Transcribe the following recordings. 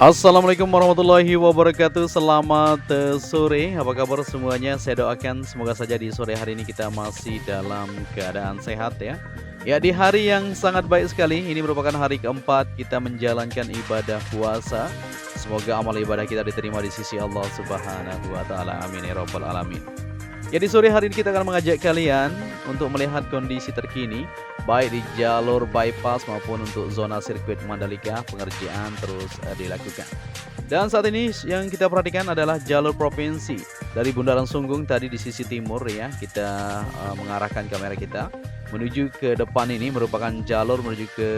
Assalamualaikum warahmatullahi wabarakatuh. Selamat sore. Apa kabar semuanya? Saya doakan semoga saja di sore hari ini kita masih dalam keadaan sehat ya. Ya, di hari yang sangat baik sekali. Ini merupakan hari keempat kita menjalankan ibadah puasa. Semoga amal ibadah kita diterima di sisi Allah Subhanahu wa taala. Amin ya rabbal alamin. Ya, di sore hari ini kita akan mengajak kalian untuk melihat kondisi terkini baik di jalur bypass maupun untuk zona sirkuit Mandalika. Pengerjaan terus dilakukan. Dan saat ini yang kita perhatikan adalah jalur provinsi dari Bundaran Sunggung tadi di sisi timur ya. Kita mengarahkan kamera kita menuju ke depan. Ini merupakan jalur menuju ke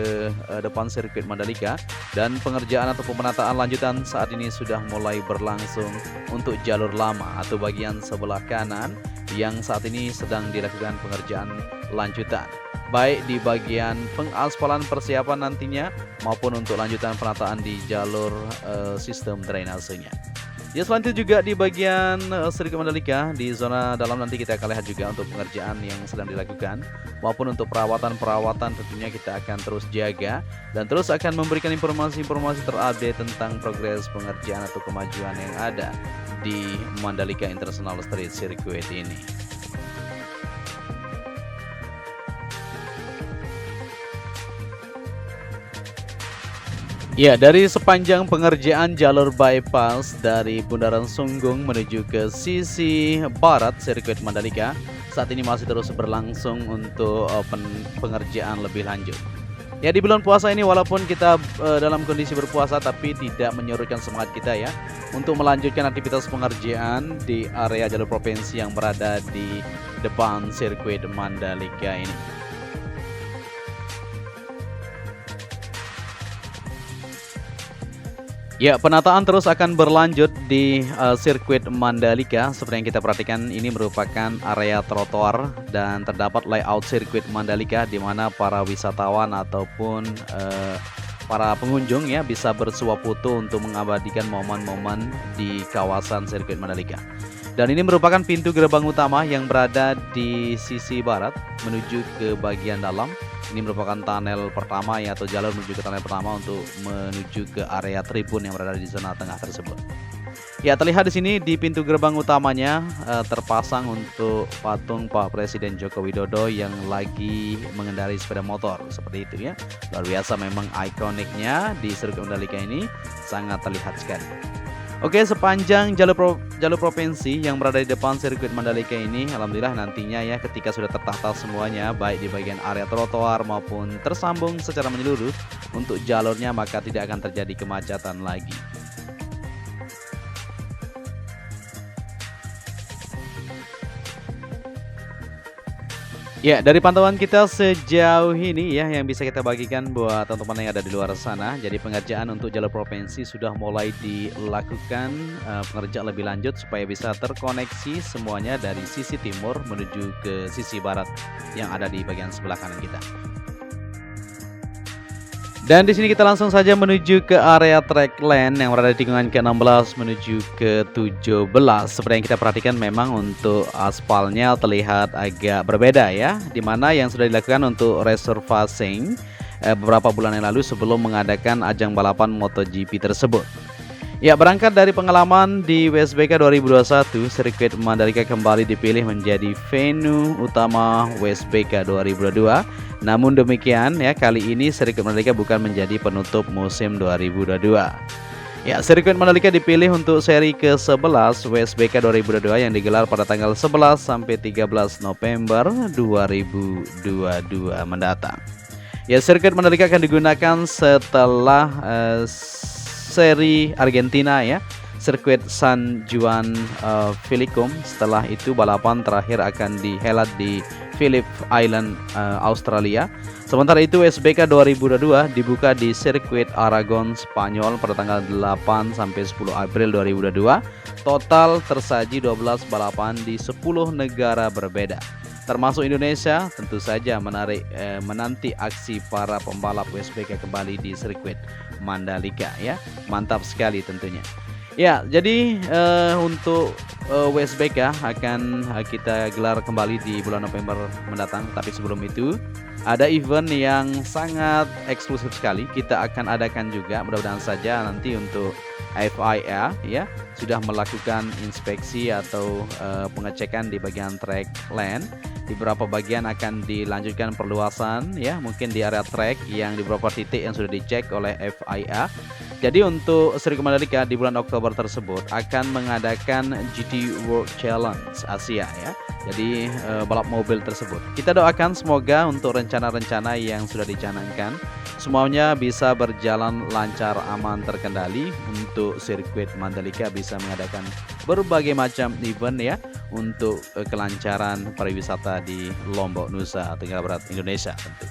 depan sirkuit Mandalika, dan pengerjaan atau pemenataan lanjutan saat ini sudah mulai berlangsung untuk jalur lama atau bagian sebelah kanan yang saat ini sedang dilakukan pengerjaan lanjutan, baik di bagian pengaspalan persiapan nantinya maupun untuk lanjutan penataan di jalur sistem drainasenya. Ya, selain itu juga di bagian sirkuit Mandalika di zona dalam nanti kita akan lihat juga untuk pengerjaan yang sedang dilakukan maupun untuk perawatan-perawatan tentunya kita akan terus jaga dan terus akan memberikan informasi-informasi terupdate tentang progres pengerjaan atau kemajuan yang ada di Mandalika International Street Circuit ini. Ya, dari sepanjang pengerjaan jalur bypass dari Bundaran Sunggung menuju ke sisi barat sirkuit Mandalika, saat ini masih terus berlangsung untuk pengerjaan lebih lanjut. Ya, di bulan puasa ini walaupun kita dalam kondisi berpuasa tapi tidak menyurutkan semangat kita ya untuk melanjutkan aktivitas pengerjaan di area jalur provinsi yang berada di depan sirkuit Mandalika ini. Ya, penataan terus akan berlanjut di sirkuit Mandalika. Seperti yang kita perhatikan, ini merupakan area trotoar dan terdapat layout sirkuit Mandalika di mana para wisatawan ataupun para pengunjung ya bisa bersuah foto untuk mengabadikan momen-momen di kawasan sirkuit Mandalika. Dan ini merupakan pintu gerbang utama yang berada di sisi barat menuju ke bagian dalam. Ini merupakan tunnel pertama ya, atau jalur menuju ke tunnel pertama untuk menuju ke area tribun yang berada di zona tengah tersebut. Ya, terlihat di sini di pintu gerbang utamanya terpasang untuk patung Pak Presiden Joko Widodo yang lagi mengendarai sepeda motor seperti itu ya. Luar biasa memang, ikoniknya di sirkuit Mandalika ini sangat terlihat sekali. Oke, sepanjang jalur provinsi yang berada di depan sirkuit Mandalika ini, alhamdulillah nantinya ya ketika sudah tertata semuanya baik di bagian area trotoar maupun tersambung secara menyeluruh untuk jalurnya, maka tidak akan terjadi kemacetan lagi. Ya, dari pantauan kita sejauh ini ya yang bisa kita bagikan buat teman-teman yang ada di luar sana. Jadi pengerjaan untuk jalur provinsi sudah mulai dilakukan pengerjaan lebih lanjut supaya bisa terkoneksi semuanya dari sisi timur menuju ke sisi barat yang ada di bagian sebelah kanan kita. Dan di sini kita langsung saja menuju ke area track lane yang berada di tikungan ke-16 menuju ke-17. Seperti yang kita perhatikan memang untuk aspalnya terlihat agak berbeda ya, dimana yang sudah dilakukan untuk resurfacing beberapa bulan yang lalu sebelum mengadakan ajang balapan MotoGP tersebut. Ya, berangkat dari pengalaman di WSBK 2021, sirkuit Mandalika kembali dipilih menjadi venue utama WSBK 2022. Namun demikian ya, kali ini sirkuit Mandalika bukan menjadi penutup musim 2022. Ya, sirkuit Mandalika dipilih untuk seri ke-11 WSBK 2022 yang digelar pada tanggal 11 sampai 13 November 2022 mendatang. Ya, sirkuit Mandalika akan digunakan setelah seri Argentina ya, sirkuit San Juan Vilicum. Setelah itu balapan terakhir akan dihelat di Phillip Island, Australia. Sementara itu WSBK 2022 dibuka di sirkuit Aragon, Spanyol pada tanggal 8 sampai 10 April 2022. Total tersaji 12 balapan di 10 negara berbeda, termasuk Indonesia. Tentu saja menanti aksi para pembalap WSBK kembali di sirkuit Mandalika ya. Mantap sekali tentunya. Ya, jadi untuk WSBK akan kita gelar kembali di bulan November mendatang. Tapi sebelum itu Ada event yang sangat eksklusif sekali kita akan adakan juga, mudah-mudahan saja nanti untuk FIA ya sudah melakukan inspeksi atau pengecekan di bagian track land. Di beberapa bagian akan dilanjutkan perluasan ya, mungkin di area track yang di beberapa titik yang sudah dicek oleh FIA. Jadi untuk sirkuit Mandalika di bulan Oktober tersebut akan mengadakan GT World Challenge Asia ya. Jadi balap mobil tersebut. Kita doakan semoga untuk rencana-rencana yang sudah dicanangkan semuanya bisa berjalan lancar, aman, terkendali untuk sirkuit Mandalika bisa mengadakan berbagai macam event ya untuk kelancaran pariwisata di Lombok, Nusa Tenggara Barat, Indonesia tentu.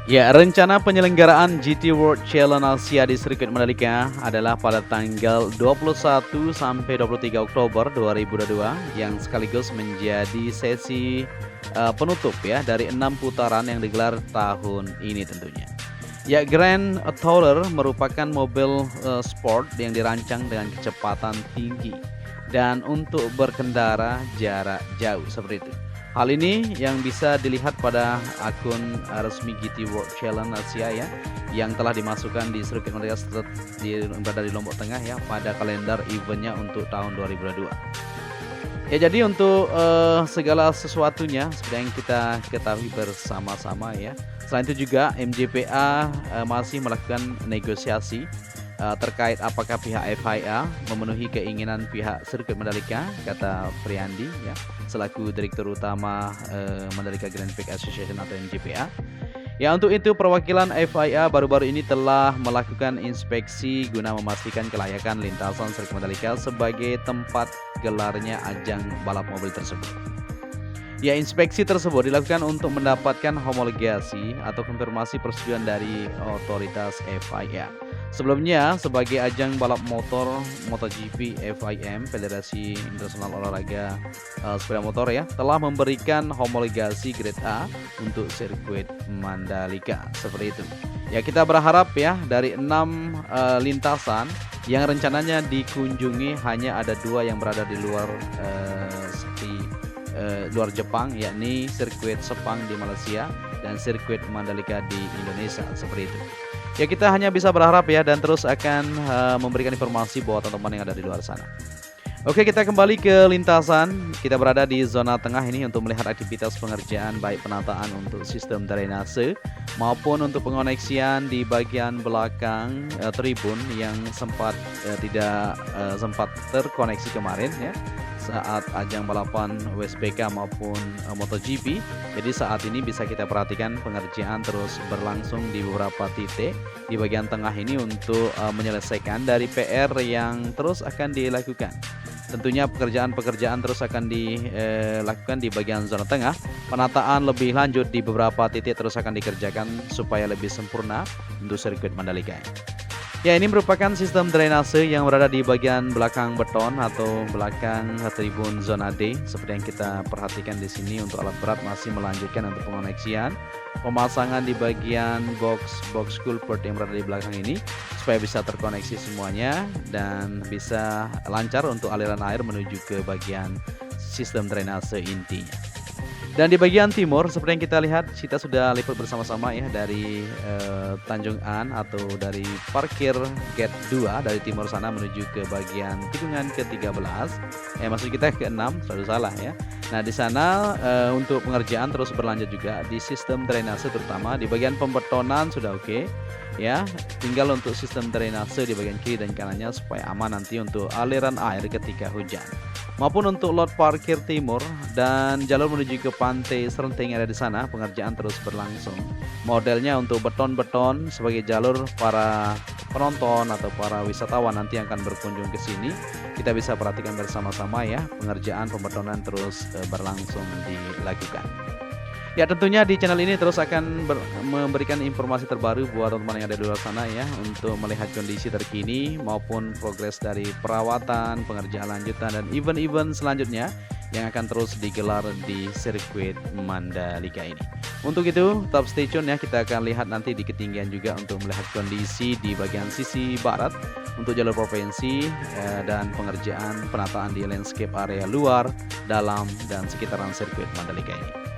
Ya, rencana penyelenggaraan GT World Challenge Asia di sirkuit Mandalika adalah pada tanggal 21 sampai 23 Oktober 2022 yang sekaligus menjadi sesi penutup ya dari 6 putaran yang digelar tahun ini tentunya. Ya, Grand Tourer merupakan mobil sport yang dirancang dengan kecepatan tinggi dan untuk berkendara jarak jauh seperti itu. Hal ini yang bisa dilihat pada akun resmi GT World Challenge Asia ya, yang telah dimasukkan di sirkuit Mandalika berada di Lombok Tengah ya pada kalender eventnya untuk tahun 2022. Ya, jadi untuk segala sesuatunya seperti yang kita ketahui bersama-sama ya. Selain itu juga MJPA masih melakukan negosiasi terkait apakah pihak FIA memenuhi keinginan pihak sirkuit Mandalika, kata Priandi ya, selaku Direktur Utama Mandalika Grand Prix Association atau MJPA. Ya, untuk itu perwakilan FIA baru-baru ini telah melakukan inspeksi guna memastikan kelayakan lintasan sirkuit Mandalika sebagai tempat gelarnya ajang balap mobil tersebut. Ya, inspeksi tersebut dilakukan untuk mendapatkan homologasi atau konfirmasi persetujuan dari otoritas FIA. Sebelumnya, sebagai ajang balap motor MotoGP, FIM, Federasi Internasional Olahraga Sepeda Motor ya, telah memberikan homologasi grade A untuk sirkuit Mandalika. Seperti itu. Ya, kita berharap ya dari 6 lintasan yang rencananya dikunjungi hanya ada 2 yang berada di luar luar Jepang, yakni sirkuit Sepang di Malaysia dan sirkuit Mandalika di Indonesia, seperti itu. Ya, kita hanya bisa berharap ya dan terus akan memberikan informasi buat teman-teman yang ada di luar sana. Oke, kita kembali ke lintasan. Kita berada di zona tengah ini untuk melihat aktivitas pengerjaan baik penataan untuk sistem drainase maupun untuk pengoneksian di bagian belakang tribun yang sempat tidak sempat terkoneksi kemarin ya saat ajang balapan WSBK maupun MotoGP. Jadi saat ini bisa kita perhatikan pengerjaan terus berlangsung di beberapa titik di bagian tengah ini untuk menyelesaikan dari PR yang terus akan dilakukan. Tentunya pekerjaan-pekerjaan terus akan dilakukan di bagian zona tengah. Penataan lebih lanjut di beberapa titik terus akan dikerjakan supaya lebih sempurna untuk sirkuit Mandalika. Ya, ini merupakan sistem drainase yang berada di bagian belakang beton atau belakang tribun zona D. Seperti yang kita perhatikan di sini untuk alat berat masih melanjutkan untuk pengoneksian, pemasangan di bagian box culvert yang berada di belakang ini supaya bisa terkoneksi semuanya dan bisa lancar untuk aliran air menuju ke bagian sistem drainase intinya. Dan di bagian timur seperti yang kita lihat, kita sudah lipat bersama-sama ya dari Tanjung An atau dari parkir gate 2 dari timur sana menuju ke bagian tikungan ke-13. Maksud kita ke-6, selalu salah ya. Nah, di sana untuk pengerjaan terus berlanjut juga di sistem drainase, terutama di bagian pembetonan sudah oke. Ya, tinggal untuk sistem drainase di bagian kiri dan kanannya supaya aman nanti untuk aliran air ketika hujan. Maupun untuk lot parkir timur dan jalur menuju ke pantai Serenteng yang ada di sana, pengerjaan terus berlangsung. Modelnya untuk beton-beton sebagai jalur para penonton atau para wisatawan nanti yang akan berkunjung ke sini. Kita bisa perhatikan bersama-sama ya, pengerjaan pembetonan terus berlangsung dilakukan. Ya tentunya di channel ini terus akan memberikan informasi terbaru buat teman-teman yang ada di luar sana ya, untuk melihat kondisi terkini maupun progres dari perawatan, pengerjaan lanjutan dan event-event selanjutnya yang akan terus digelar di sirkuit Mandalika ini. Untuk itu tetap stay tune ya, kita akan lihat nanti di ketinggian juga untuk melihat kondisi di bagian sisi barat untuk jalur provinsi dan pengerjaan penataan di landscape area luar, dalam dan sekitaran sirkuit Mandalika ini.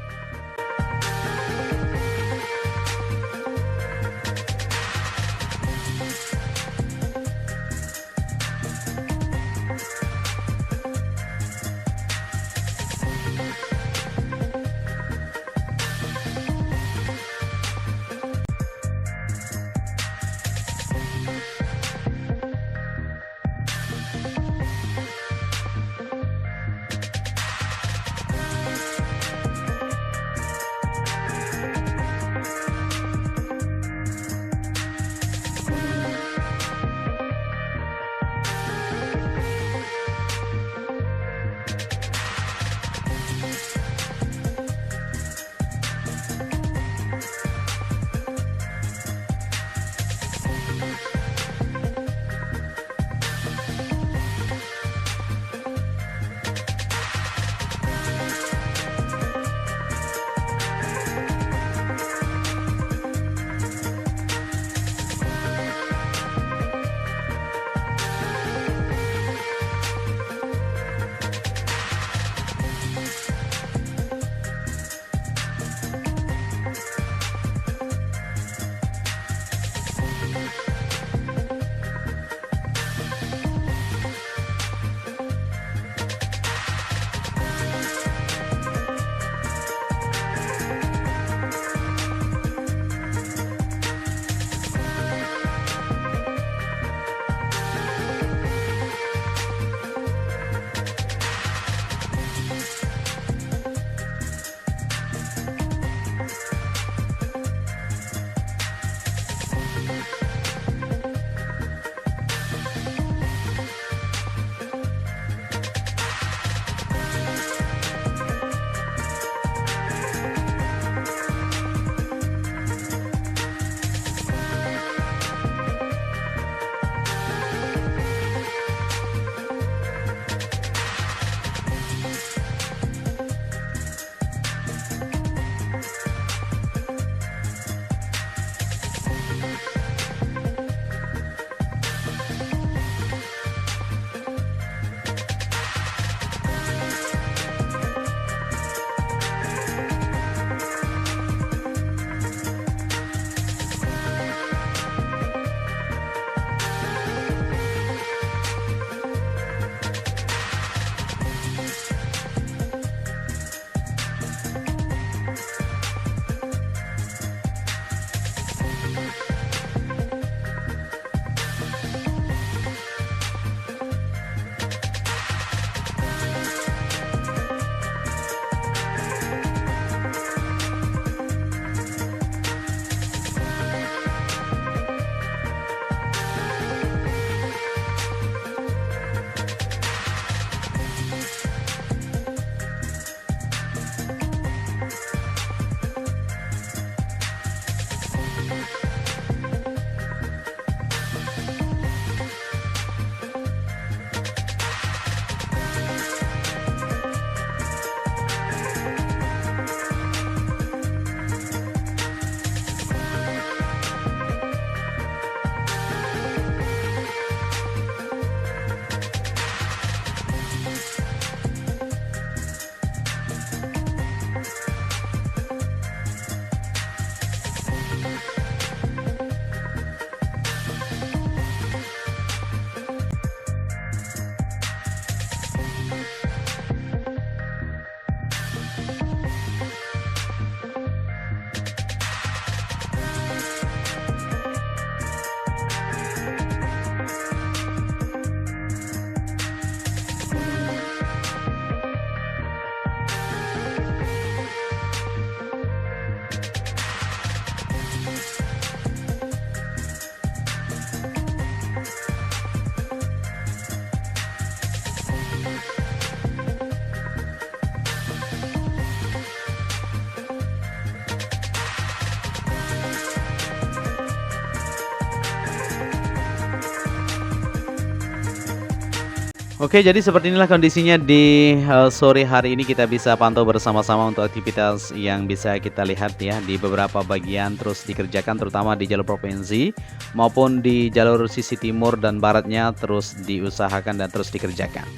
Oke, jadi seperti inilah kondisinya di sore hari ini kita bisa pantau bersama-sama untuk aktivitas yang bisa kita lihat ya di beberapa bagian terus dikerjakan terutama di jalur provinsi maupun di jalur sisi timur dan baratnya terus diusahakan dan terus dikerjakan.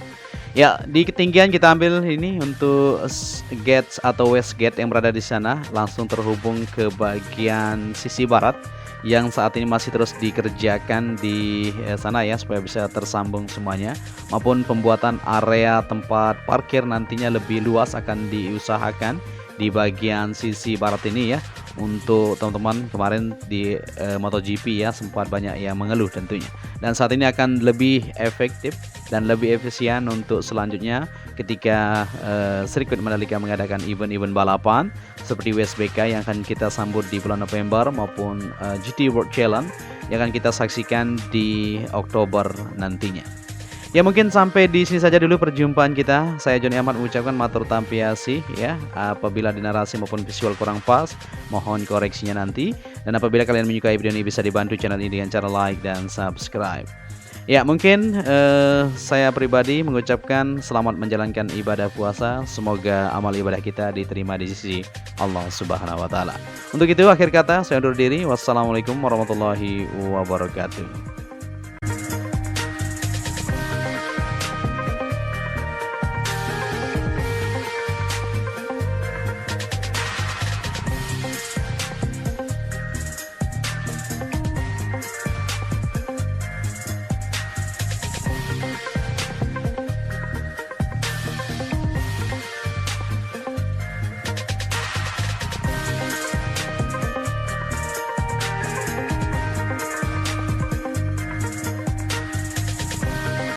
Ya, di ketinggian kita ambil ini untuk gate atau west gate yang berada di sana langsung terhubung ke bagian sisi barat yang saat ini masih terus dikerjakan di sana ya supaya bisa tersambung semuanya maupun pembuatan area tempat parkir nantinya lebih luas akan diusahakan di bagian sisi barat ini ya untuk teman-teman kemarin di MotoGP ya sempat banyak yang mengeluh tentunya dan saat ini akan lebih efektif dan lebih efisien untuk selanjutnya ketika sirkuit Mandalika mengadakan event-event balapan seperti WSBK yang akan kita sambut di bulan November maupun GT World Challenge yang akan kita saksikan di Oktober nantinya. Ya mungkin sampai di sini saja dulu perjumpaan kita. Saya Joni Ahmad mengucapkan matur tampiasi ya. Apabila di narasi maupun visual kurang pas, mohon koreksinya nanti. Dan apabila kalian menyukai video ini bisa dibantu channel ini dengan cara like dan subscribe. Ya mungkin saya pribadi mengucapkan selamat menjalankan ibadah puasa. Semoga amal ibadah kita diterima di sisi Allah Subhanahu wa taala. Untuk itu akhir kata saya undur diri. Wassalamualaikum warahmatullahi wabarakatuh.